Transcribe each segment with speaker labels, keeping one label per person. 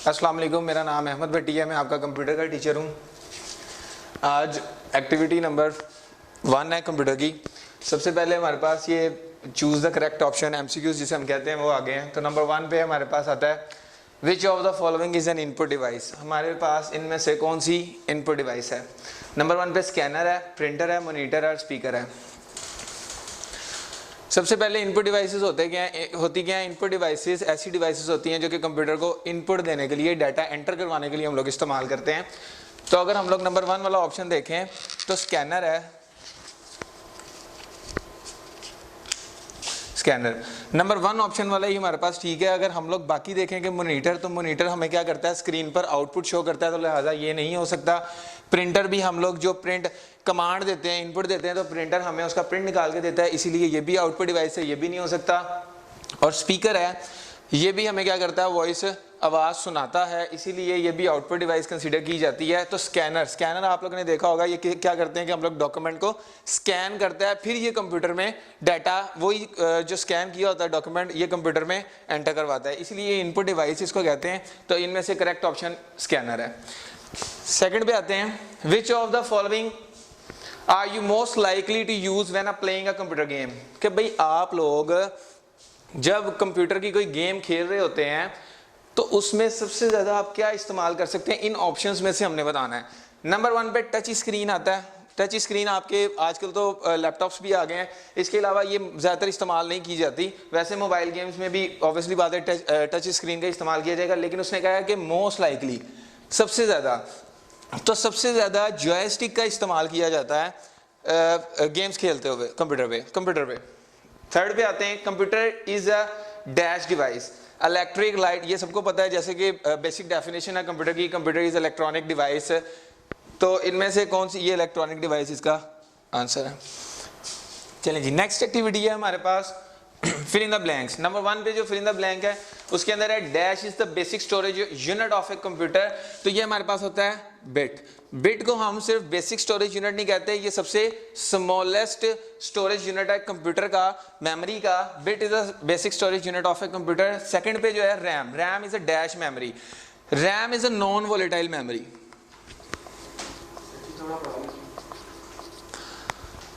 Speaker 1: अस्सलाम वालेकुम, मेरा नाम अहमद भट्टी है, मैं आपका कंप्यूटर का टीचर हूँ। आज एक्टिविटी नंबर 1 है कंप्यूटर की। सबसे पहले हमारे पास ये choose the correct option MCQs जिसे हम कहते हैं वो आगे हैं। तो नंबर 1 पे हमारे पास आता है विच of the following is an input device. हमारे पास इनमें से कौन सी इनपुट डिवाइस है। नंबर 1 पे स्कैनर है, प्रिंटर है, मॉनिटर है और स्पीकर है। सबसे पहले इनपुट डिवाइसेस होती क्या है। इनपुट डिवाइसेस ऐसी डिवाइसेस होती हैं जो कि कंप्यूटर को इनपुट देने के लिए, डाटा एंटर करवाने के लिए हम लोग इस्तेमाल करते हैं। तो अगर हम लोग नंबर 1 वाला ऑप्शन देखें तो स्कैनर है, स्कैनर नंबर 1 ऑप्शन वाला ही हमारे पास ठीक है। अगर हम लोग बाकी देखें कि मॉनिटर, तो मॉनिटर हमें क्या करता है, स्क्रीन पर आउटपुट शो करता है, तो लिहाजा ये नहीं हो सकता। प्रिंटर भी हम लोग जो प्रिंट कमांड देते हैं, इनपुट देते हैं, तो प्रिंटर हमें उसका प्रिंट निकाल के देता है, इसीलिए ये भी आउटपुट डिवाइस है, ये भी नहीं हो सकता। और स्पीकर है, ये भी हमें क्या करता है, वॉइस आवाज़ सुनाता है, इसीलिए ये भी आउटपुट डिवाइस कंसीडर की जाती है। तो स्कैनर आप लोगों ने देखा होगा, ये क्या करते हैं कि हम लोग डॉक्यूमेंट को स्कैन करता है, फिर ये कंप्यूटर में डाटा, वही जो स्कैन किया होता है डॉक्यूमेंट, ये कंप्यूटर में एंटर करवाता है, इसलिए इनपुट डिवाइस इसको कहते हैं। तो इनमें से करेक्ट ऑप्शन स्कैनर है। सेकंड पे आते हैं, which of the following are you most likely to use when are playing a computer game. कि भाई आप लोग जब कंप्यूटर की कोई गेम खेल रहे होते हैं तो उसमें सबसे ज़्यादा आप क्या इस्तेमाल कर सकते हैं, इन ऑप्शंस में से हमने बताना है। नंबर 1 पे टच स्क्रीन आता है। टच स्क्रीन आपके आजकल तो लैपटॉप्स भी आ गए हैं, इसके अलावा ये ज़्यादातर इस्तेमाल नहीं की जाती। वैसे मोबाइल गेम्स में भी ऑब्वियसली बात है टच स्क्रीन का इस्तेमाल किया जाएगा, लेकिन उसने कहा है कि मोस्ट लाइकली, सबसे ज़्यादा, तो सबसे ज़्यादा जॉयस्टिक का इस्तेमाल किया जाता है गेम्स खेलते हुए कंप्यूटर पे। थर्ड पे आते हैं, computer is a dash device. Electric light, ये सबको पता है, जैसे कि बेसिक डेफिनेशन है कंप्यूटर की, कंप्यूटर इज इलेक्ट्रॉनिक डिवाइस। तो इनमें से कौन सी ये इलेक्ट्रॉनिक डिवाइस इसका आंसर है। चलें जी, नेक्स्ट एक्टिविटी है हमारे पास fill in the blanks. Number 1 पे जो फिल इन द ब्लैंक है उसके अंदर है dash is the basic storage unit of a computer. तो ये हमारे पास होता है बिट। बिट को हम सिर्फ बेसिक स्टोरेज यूनिट नहीं कहते, ये सबसे स्मॉलेस्ट स्टोरेज यूनिट है कंप्यूटर का, मेमोरी का। Bit is a basic storage unit of a computer. Second पे जो है RAM, RAM is a dash memory. RAM is a non volatile memory.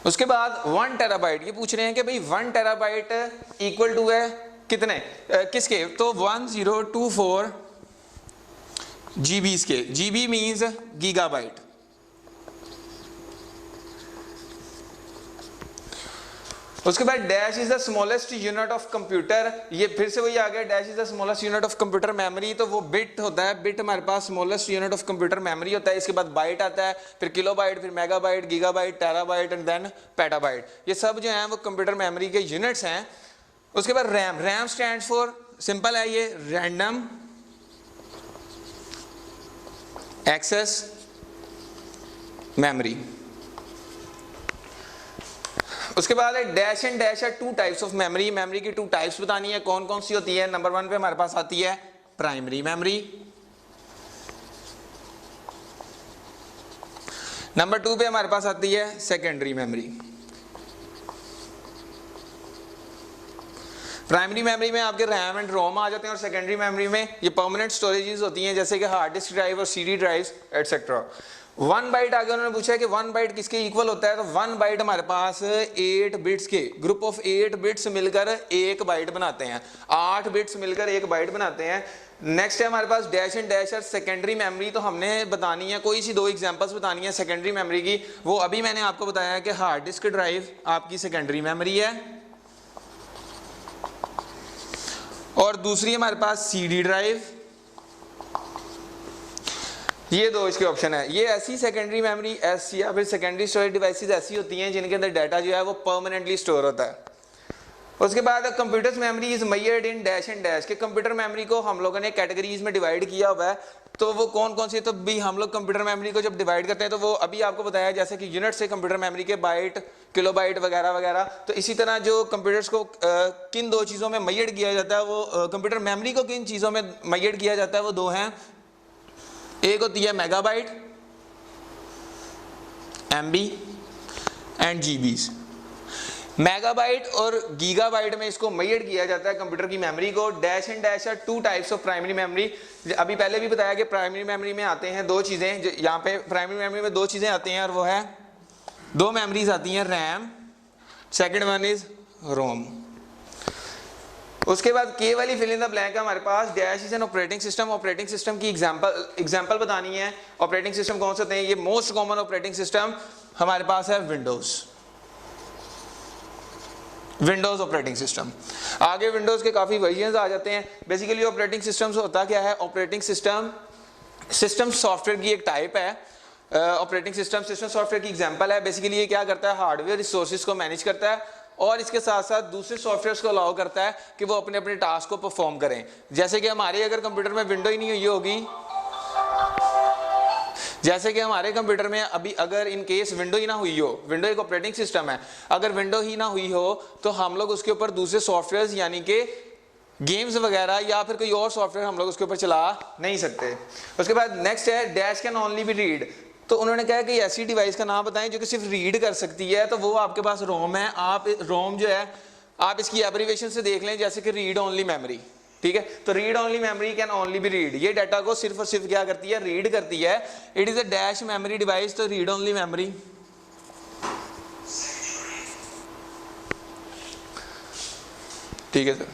Speaker 1: उसके बाद 1 टेराबाइट, ये पूछ रहे हैं कि भाई 1 टेराबाइट इक्वल टू है कितने, किसके, तो 1024 जीबीज के। GB means gigabyte. उसके बाद dash is the smallest unit of computer, ये फिर से वही आ गया, dash is the smallest unit of computer memory. तो वो बिट होता है, बिट हमारे पास smallest unit of computer memory होता है। इसके बाद बाइट आता है, फिर किलोबाइट, फिर megabyte, gigabyte, terabyte and then petabyte. ये सब जो हैं वो कंप्यूटर मेमोरी के यूनिट्स हैं। उसके बाद RAM, RAM stands for, simple है ये, रैंडम एक्सेस मेमोरी। उसके बाद डैश एंड डैश है 2 टाइप्स ऑफ मेमोरी। मेमोरी की 2 टाइप्स बतानी है, कौन कौन सी होती है। नंबर 1 पे हमारे पास आती है प्राइमरी मेमोरी। नंबर 2 पे हमारे पास आती है सेकेंडरी मेमोरी। प्राइमरी मेमोरी में आपके रैम एंड रोम आ जाते हैं, और सेकेंडरी मेमोरी में ये परमानेंट स्टोरेजेस होती हैं, जैसे कि हार्ड डिस्क ड्राइव और CD ड्राइव्स एटसेट्रा। 1 बाइट आगे उन्होंने पूछा है कि 1 बाइट किसके इक्वल होता है। तो 1 बाइट हमारे पास 8 बिट्स के ग्रुप ऑफ 8 बिट्स मिलकर 1 बाइट बनाते हैं, 8 बिट्स मिलकर 1 बाइट बनाते हैं। नेक्स्ट है हमारे पास डैश एंड डैश और सेकेंडरी मेमोरी। तो हमने बतानी है, कोई सी 2 एग्जांपल्स बतानी है सेकेंडरी मेमोरी की। वो अभी मैंने आपको बताया है कि हार्ड डिस्क ड्राइव आपकी सेकेंडरी मेमोरी है, और दूसरी हमारे पास CD ड्राइव। ये 2 इसके ऑप्शन है। ये ऐसी सेकेंडरी मेमोरी ऐसी या फिर सेकेंडरी स्टोरेज डिवाइसेस ऐसी होती हैं जिनके अंदर डाटा जो है वो परमानेंटली स्टोर होता है। उसके बाद computers memory is measured in dash and dash, के कंप्यूटर मेमोरी को हम लोगों ने कैटेगरीज में डिवाइड किया हुआ है। तो वो कौन कौन सी, तो भी हम लोग कंप्यूटर मेमोरी को जब डिवाइड करते हैं तो वो अभी आपको बताया, जैसे कि यूनिट से कंप्यूटर मेमोरी के बाइट, किलोबाइट वगैरह वगैरह। तो इसी तरह जो कंप्यूटर्स को किन 2 चीज़ों में मेजर्ड किया जाता है, वो कंप्यूटर मेमोरी को किन चीज़ों में मेजर्ड किया जाता है, वो 2 हैं। एक होती है megabyte, MB and GBs। Megabyte और गीगाबाइट में इसको मेजर किया जाता है कंप्यूटर की मेमोरी को। Dash and dash are two types of primary memory. अभी पहले भी बताया कि प्राइमरी मेमोरी में आते हैं दो चीज़ें, यहाँ पे प्राइमरी मेमोरी में दो चीज़ें आती हैं और वो है दो मेमोरीज आती हैं, रैम, सेकंड वन इज रोम। उसके बाद के वाली फिल इन द ब्लैंक है हमारे पास। Dash is an operating system. Operating system की एग्जांपल बतानी है। ऑपरेटिंग सिस्टम कौन से होते हैं? ये मोस्ट कॉमन ऑपरेटिंग सिस्टम हमारे पास है विंडोज ऑपरेटिंग सिस्टम। आगे विंडोज के काफी वर्जन्स आ जाते हैं। बेसिकली ऑपरेटिंग सिस्टम से होता क्या है? ऑपरेटिंग सिस्टम सॉफ्टवेयर की एक टाइप है। ऑपरेटिंग सिस्टम सॉफ्टवेयर की एग्जांपल है। बेसिकली ये क्या करता है? हार्डवेयर रिसोर्सेज को मैनेज करता है और इसके साथ साथ दूसरे सॉफ्टवेयर्स को अलाउ करता है कि वो अपने अपने टास्क को परफॉर्म करें। जैसे कि हमारे अगर कंप्यूटर में विंडो ही नहीं हुई होगी, जैसे कि हमारे कंप्यूटर में अभी अगर इन केस विंडो ही ना हुई हो, विंडो एक ऑपरेटिंग सिस्टम है, अगर विंडो ही ना हुई हो तो हम लोग उसके ऊपर दूसरे सॉफ्टवेयर्स यानी कि गेम्स वगैरह या फिर कोई और सॉफ्टवेयर हम लोग उसके ऊपर चला नहीं सकते। उसके बाद नेक्स्ट है dash can only be read. तो उन्होंने कहा कि ऐसी डिवाइस का नाम बताएं जो कि सिर्फ रीड कर सकती है, तो वो आपके पास रोम है। आप रोम जो है आप इसकी एब्रिविएशन से देख लें, जैसे कि रीड ओनली मेमोरी, ठीक है। तो read only memory can only be read, ये डाटा को सिर्फ और सिर्फ क्या करती है? रीड करती है। It is a dash memory device, तो रीड ओनली मेमोरी। ठीक है सर।